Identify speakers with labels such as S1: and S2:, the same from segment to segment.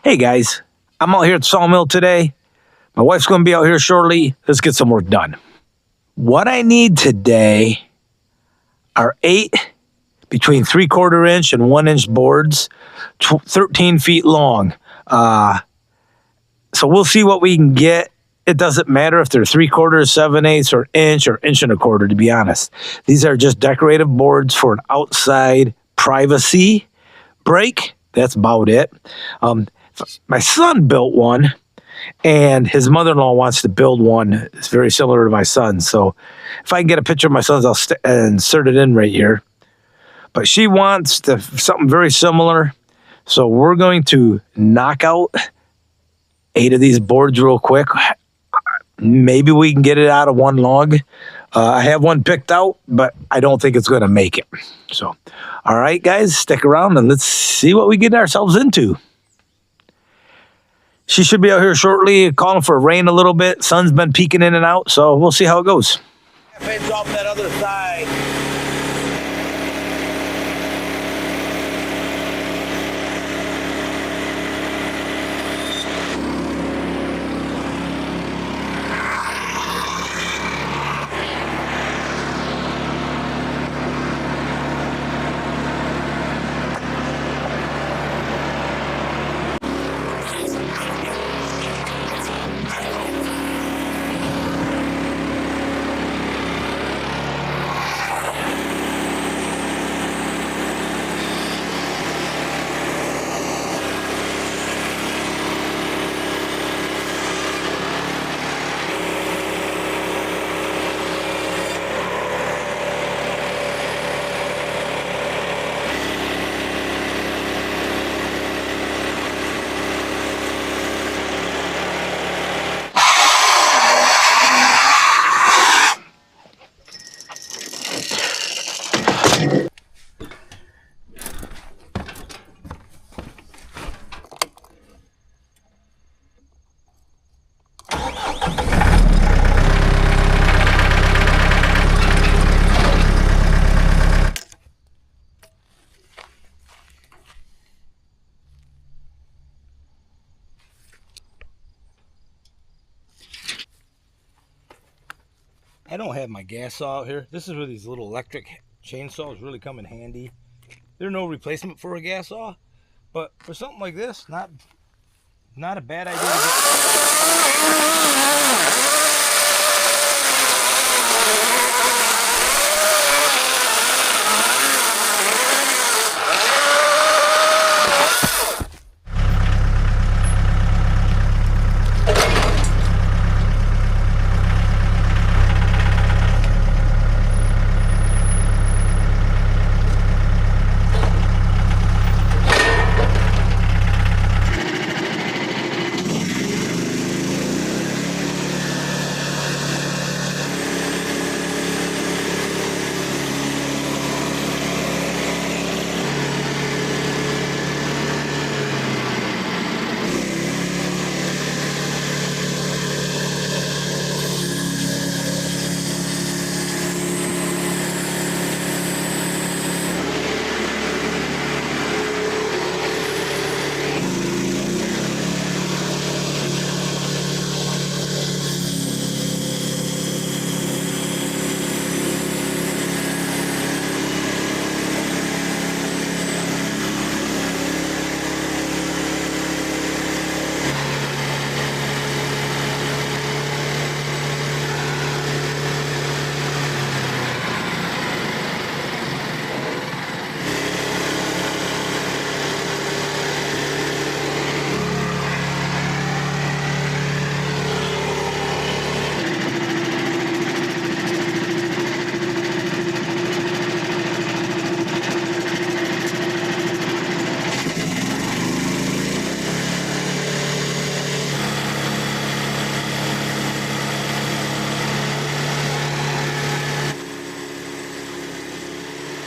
S1: Hey guys, I'm out here at the sawmill today. My wife's going to be out here shortly. Let's get some work done. What I need today are 8 between 3/4 inch and 1 inch boards, 13 feet long. So we'll see what we can get. It doesn't matter if they're 3/4, 7/8, or inch 1.25 inch, to be honest. These are just decorative boards for an outside privacy break. That's about it. My son built one, and his mother-in-law wants to build one. It's very similar to my son's. So if I can get a picture of my son's, I'll insert it in right here. But she wants something very similar. So we're going to knock out 8 of these boards real quick. Maybe we can get it out of one log. I have one picked out, but I don't think it's going to make it. So, all right, guys, stick around and let's see what we get ourselves into. She should be out here shortly, calling for rain a little bit. Sun's been peeking in and out, so we'll see how it goes. It's off that other side. I don't have my gas saw out here. This is where these little electric chainsaws really come in handy. They're no replacement for a gas saw, but for something like this, not a bad idea to get.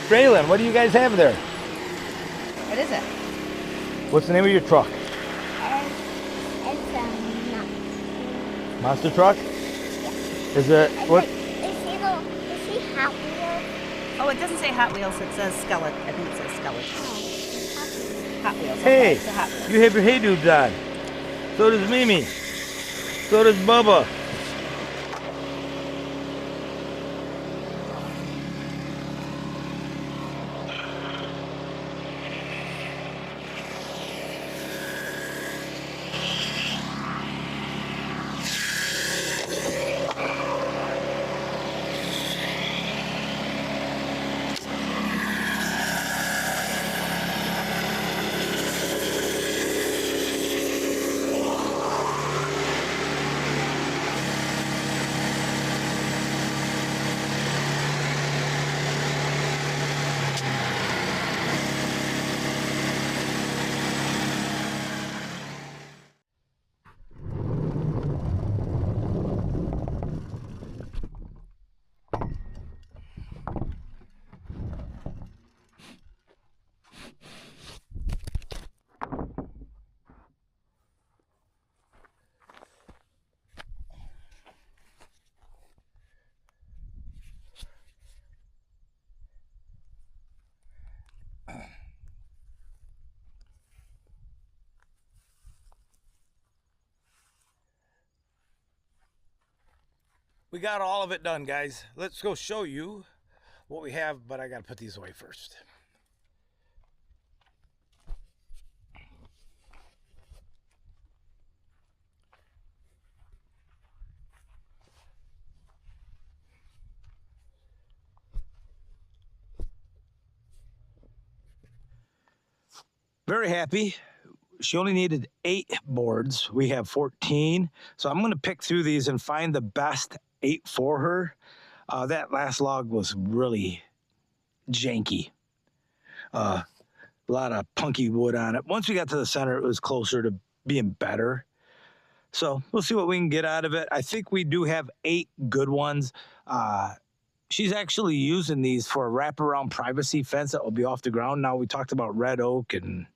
S1: Braylon, what do you guys have there?
S2: What is it?
S1: What's the name of your truck?
S2: It's a
S1: monster truck?
S2: Yeah.
S1: Is it what?
S2: Is he Hot Wheels?
S3: Oh, it doesn't say Hot Wheels, it says Skeleton. I think it says Skeleton.
S2: Hot Wheels.
S1: Hey,
S2: Okay, so Hot Wheels.
S1: you have your Hey Dudes on. So does Mimi. So does Bubba. We got all of it done, guys. Let's go show you what we have, but I got to put these away first. Very happy. She only needed 8 boards. We have 14. So I'm going to pick through these and find the best 8 for her. That last log was really janky. A lot of punky wood on it. Once we got to the center, it was closer to being better. So we'll see what we can get out of it. I think we do have 8 good ones. She's actually using these for a wraparound privacy fence that will be off the ground. Now, we talked about red oak and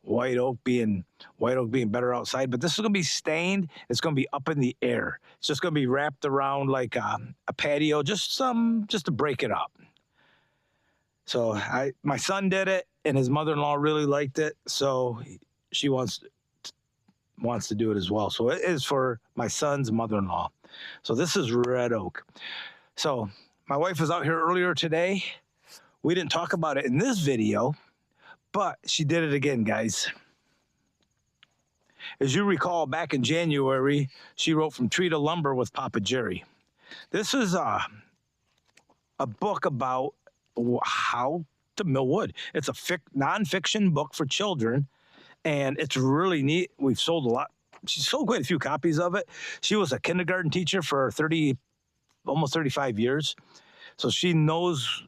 S1: white oak being better outside, but this is going to be stained. It's going to be up in the air. It's just going to be wrapped around like a patio, just to break it up. So my son did it, and his mother-in-law really liked it, so she wants to do it as well. So it is for my son's mother-in-law. So this is red oak. So my wife was out here earlier today. We didn't talk about it in this video, but she did it again, guys. As you recall, back in January, she wrote From Tree to Lumber with Papa Jerry. This is a book about how to mill wood. It's a nonfiction book for children, and it's really neat. We've sold a lot. She sold quite a few copies of it. She was a kindergarten teacher for almost 35 years. So she knows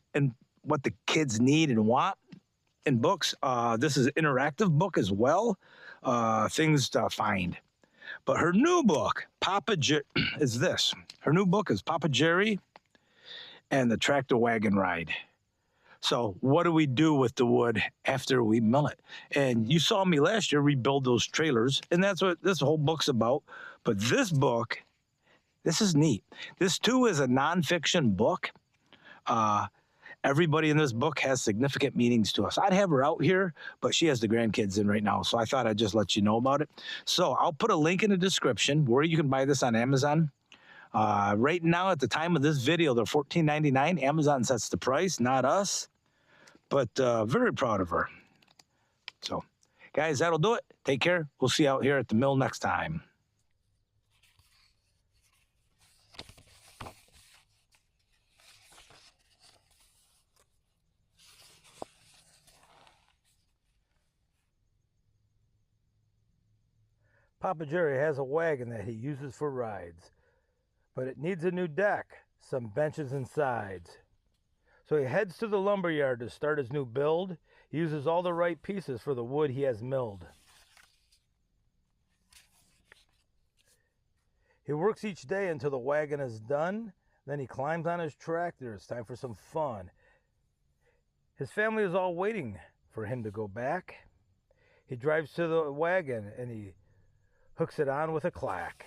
S1: what the kids need and want in books. This is an interactive book as well, things to find. But her new book, is this. Her new book is Papa Jerry and the Tractor Wagon Ride. So what do we do with the wood after we mill it? And you saw me last year rebuild those trailers, and that's what this whole book's about. But this book, this is neat. This too is a nonfiction book. Everybody in this book has significant meanings to us. I'd have her out here, but she has the grandkids in right now, so I thought I'd just let you know about it. So I'll put a link in the description where you can buy this on Amazon. Right now, at the time of this video, they're $14.99. Amazon sets the price, not us. But very proud of her. So, guys, that'll do it. Take care. We'll see you out here at the mill next time. Papa Jerry has a wagon that he uses for rides, but it needs a new deck, some benches and sides. So he heads to the lumber yard to start his new build. He uses all the right pieces for the wood he has milled. He works each day until the wagon is done. Then he climbs on his tractor. It's time for some fun. His family is all waiting for him to go back. He drives to the wagon and he hooks it on with a clack.